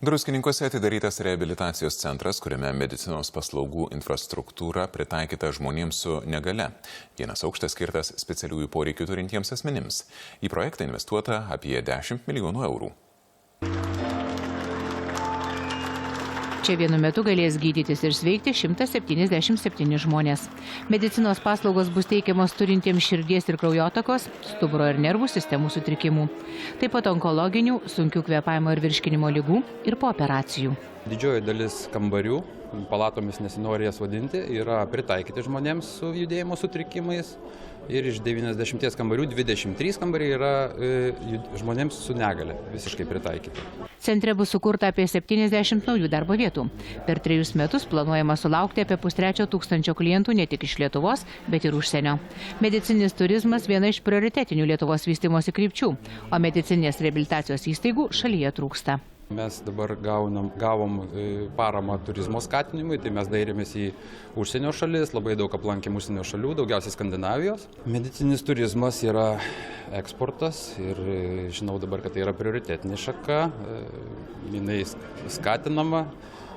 Druskininkuose atidarytas reabilitacijos centras, kuriame medicinos paslaugų infrastruktūra pritaikyta žmonėms su negale. Vienas aukštas skirtas specialiųjų poreikių turintiems asmenims. Į projektą investuota apie 10 milijonų eurų. Čia vienu metu galės gydytis ir sveikti 177 žmonės. Medicinos paslaugos bus teikiamos turintiems širdies ir kraujotakos, stuburo ir nervų sistemų sutrikimų. Taip pat onkologinių, sunkių kvėpavimo ir virškinimo ligų ir po operacijų. Didžioji dalis kambarių, palatomis nesinori jas vadinti, yra pritaikyti žmonėms su judėjimo sutrikimais. Ir iš 90 kambarių 23 kambariai yra žmonėms su negale visiškai pritaikyti. Centre bus sukurta apie 70 naujų darbo vietų. Per 3 metus planuojama sulaukti apie 500 klientų ne tik iš Lietuvos, bet ir užsienio. Medicinis turizmas viena iš prioritetinių Lietuvos vystymosi krypčių, o medicinės reabilitacijos įstaigų šalyje trūksta. Mes dabar gavom paramą turizmo skatinimui, tai mes dairėmės į užsienio šalis, labai daug aplankėm užsienio šalių, daugiausiai Skandinavijos. Medicinis turizmas yra eksportas ir žinau dabar, kad tai yra prioritetinė šaka, jinai skatinama,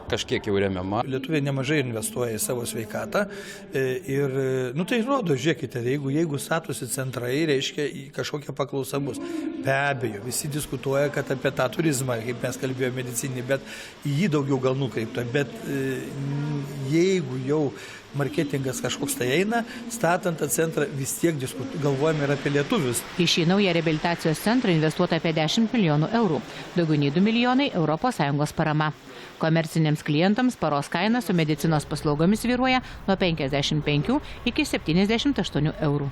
kažkiek jau remiama. Lietuviai nemažai investuoja į savo sveikatą ir, tai rodo, žiūrėkite, jeigu statosi centrai, reiškia, kažkokia paklausa bus. Be abejo, visi diskutuoja, kad apie tą turizmą, kaip mes kalbėjome medicinį, bet į jį daugiau gal nukreipta. Bet jeigu jau marketingas kažkoks tai eina, statant tą centrą vis tiek galvojame ir apie lietuvius. Į šį naują reabilitacijos centrą investuota apie 10 milijonų eurų, daugiau nei 2 milijonai ES parama. Komerciniams klientams paros kaina su medicinos paslaugomis vyruoja nuo 55 iki 78 eurų.